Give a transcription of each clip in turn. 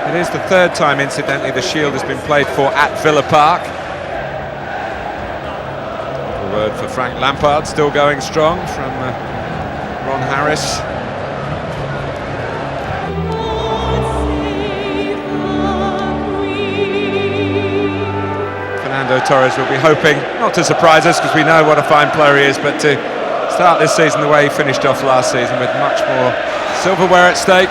It is the third time, incidentally, the Shield has been played for at Villa Park. A word for Frank Lampard, still going strong from Ron Harris. Fernando Torres will be hoping not to surprise us, because we know what a fine player he is, but to start this season the way he finished off last season, with much more silverware at stake.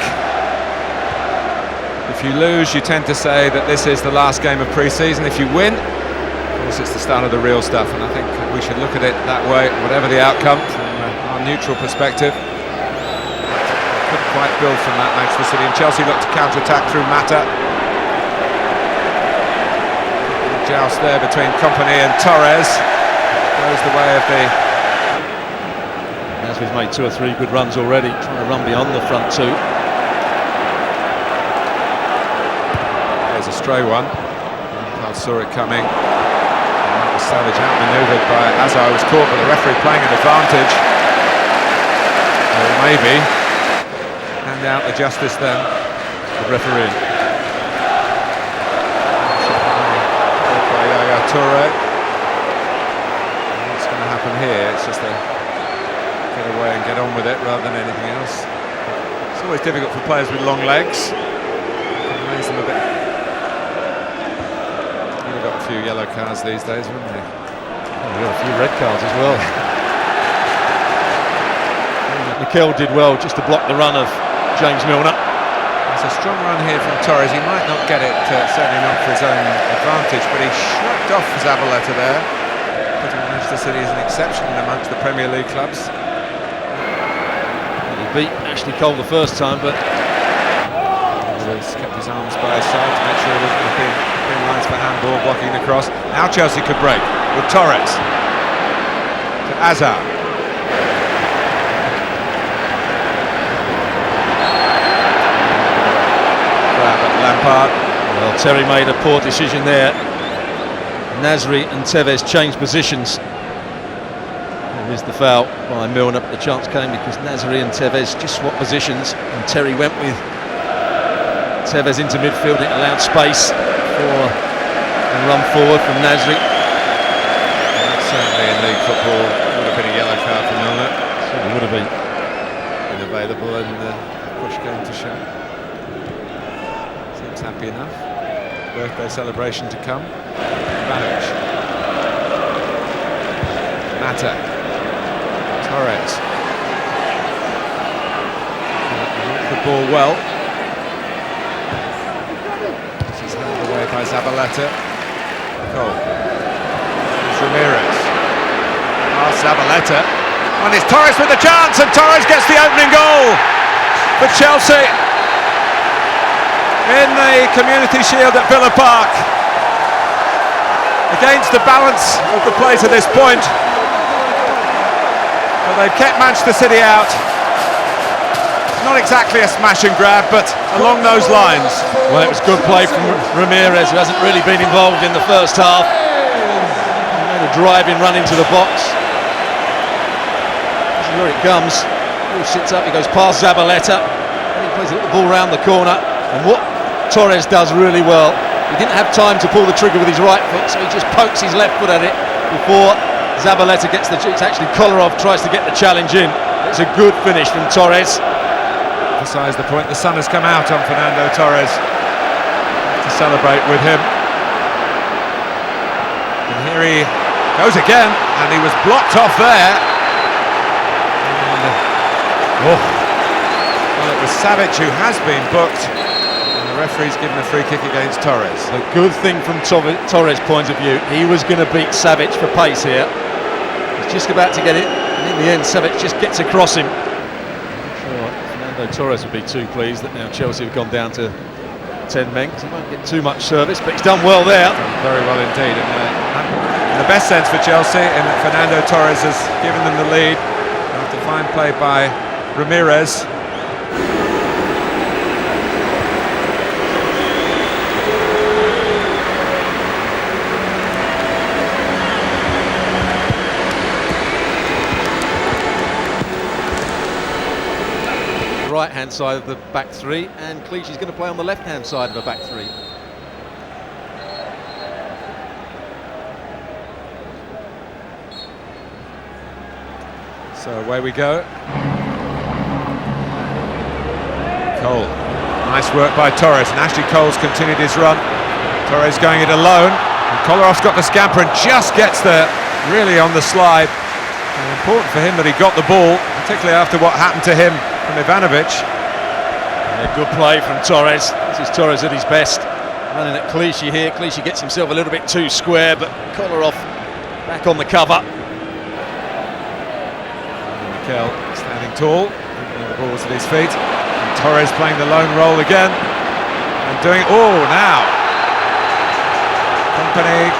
If you lose, you tend to say that this is the last game of pre-season. If you win, of course, it's the start of the real stuff, and I think we should look at it that way, whatever the outcome, from our neutral perspective. Couldn't quite build from that, Manchester City, and Chelsea looked to counter-attack through Mata. Joust there between Kompany and Torres goes the way of the... As we've made 2 or 3 good runs already, trying to run beyond the front two. There's a stray one. Lampard saw it coming. And that was Savage outmanoeuvred by Azar, was caught, but the referee playing an advantage. Or maybe hand out the justice then, the referee. Torres. What's going to happen here? It's just a get away and get on with it rather than anything else. It's always difficult for players with long legs. Raise them a bit. You'd have got a few yellow cards these days, wouldn't you? Oh, we got a few red cards as well. Mikel did well just to block the run of James Milner. It's a strong run here from Torres. He might not get it, certainly not for his own advantage, but he shrugged off Zabaleta there, putting Manchester City as an exception amongst the Premier League clubs. He beat Ashley Cole the first time, but he's kept his arms by his side to make sure he wasn't within lines for handball, blocking the cross. Now Chelsea could break with Torres to Azar. Lampard. Well, Terry made a poor decision there. Nasri and Tevez changed positions. It is the foul by Milner, but the chance came because Nasri and Tevez just swapped positions, and Terry went with Tevez into midfield. It allowed space for a run forward from Nasri. Certainly in league football would have been a yellow card for Milner. Certainly would have been Available, and the push going to show. Happy enough. Birthday celebration to come. Ivanovic. Mata. Torres. The ball well. This is handed away by Zabaleta. Goal. It's Ramirez. Zabaleta. And it's Torres with the chance, and Torres gets the opening goal for Chelsea in the Community Shield at Villa Park. Against the balance of the play to this point, but they've kept Manchester City out. Not exactly a smash and grab, but along those lines. Well, it was good play from Ramirez, who hasn't really been involved in the first half. He made a driving run into the box. This is where it comes. He sits up, he goes past Zabaleta, and he plays a little ball round the corner. And what Torres does really well, he didn't have time to pull the trigger with his right foot, so he just pokes his left foot at it before Zabaleta gets the... It's actually Kolarov tries to get the challenge in. It's a good finish from Torres. Besides the point, the sun has come out on Fernando Torres to celebrate with him. And here he goes again, and he was blocked off there. And, well, it was Savic who has been booked. The referee's given a free kick against Torres. A good thing from Torres' point of view. He was going to beat Savic for pace here. He's just about to get it, and in the end Savic just gets across him. I'm sure Fernando Torres would be too pleased that now Chelsea have gone down to 10 men, because he won't get too much service, but he's done well there. Done very well indeed, and in the best sense for Chelsea, in that Fernando Torres has given them the lead after fine play by Ramirez. right-hand side of the back three, and Clichy's going to play on the left-hand side of the back three. So away we go. Cole, nice work by Torres, and Ashley Cole's continued his run. Torres going it alone, and Kolarov's got the scamper and just gets there, really on the slide. And important for him that he got the ball, particularly after what happened to him from Ivanovic. Yeah, good play from Torres. This is Torres at his best, running at Clichy here. Clichy gets himself a little bit too square, but Kolarov back on the cover. Mikel standing tall, the ball's at his feet. And Torres playing the lone role again, and doing now. Company,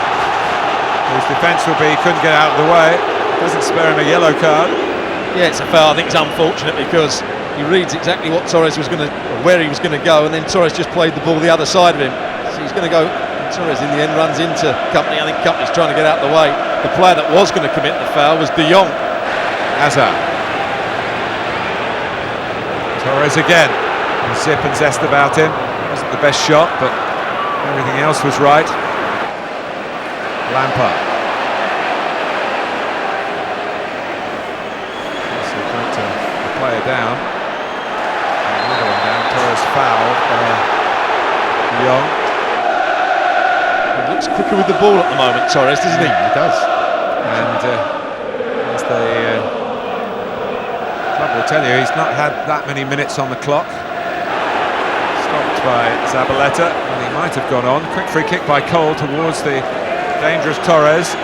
whose defence will be, couldn't get out of the way. Doesn't spare him a yellow card. Yeah, it's a foul. I think it's unfortunate because he reads exactly what Torres was going to, where he was going to go, and then Torres just played the ball the other side of him. So he's going to go. Torres in the end runs into Company. I think Company's trying to get out of the way. The player that was going to commit the foul was De Jong. Hazard. Torres again. Zip and zest about him. Wasn't the best shot, but everything else was right. Lampard. Player down, another one down. Torres fouled by Young. He looks quicker with the ball at the moment, Torres, doesn't he? He does. And as the club will tell you, he's not had that many minutes on the clock. Stopped by Zabaleta, and he might have gone on. Quick free kick by Cole towards the dangerous Torres.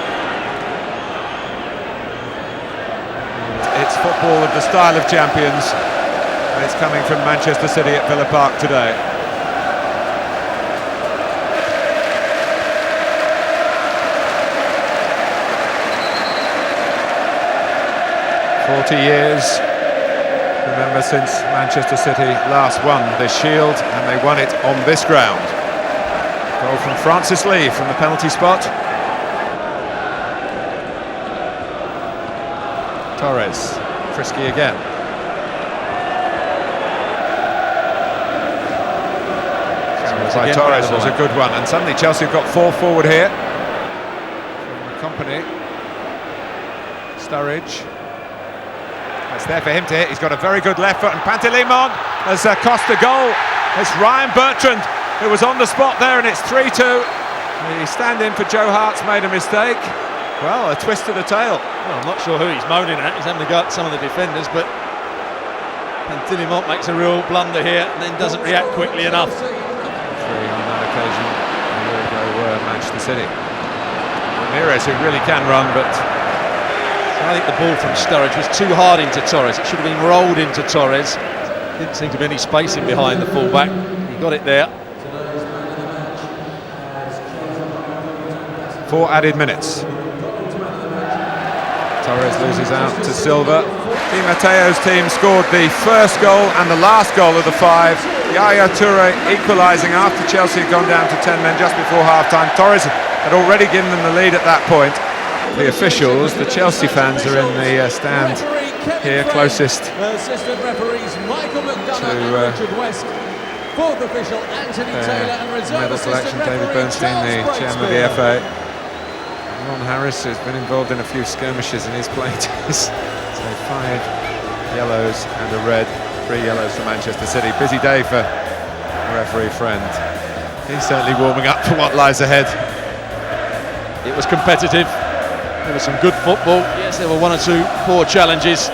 It's football of the style of champions, and it's coming from Manchester City at Villa Park today. "40 years, remember, since Manchester City last won this Shield, and they won it on this ground." Goal from Francis Lee from the penalty spot. Torres, frisky again. By Torres was a good one, and suddenly Chelsea have got 4 forward here. Company. Sturridge. That's there for him to hit. He's got a very good left foot, and Pantilimon has cost a goal. It's Ryan Bertrand who was on the spot there, and it's 3-2. The stand-in for Joe Hart's made a mistake. Well, a twist to the tail. Well, I'm not sure who he's moaning at. He's having a go at some of the defenders, but Pantilimon makes a real blunder here and then doesn't react quickly enough. On that occasion, a year ago, were Manchester City. Ramirez, who really can run, but I think the ball from Sturridge was too hard into Torres. It should have been rolled into Torres. Didn't seem to be any space in behind the fullback. He got it there. 4 added minutes. Torres loses out to Silva. Di Matteo's team scored the first goal and the last goal of the 5. Yaya Toure equalising after Chelsea had gone down to 10 men just before half-time. Torres had already given them the lead at that point. The officials, the Chelsea fans, are in the stand here closest to medal selection. David Bernstein, the chairman of the FA. Ron Harris has been involved in a few skirmishes in his playing days. So 5 yellows and a red, 3 yellows for Manchester City. Busy day for referee Friend. He's certainly warming up for what lies ahead. It was competitive. There was some good football. Yes, there were 1 or 2 poor challenges.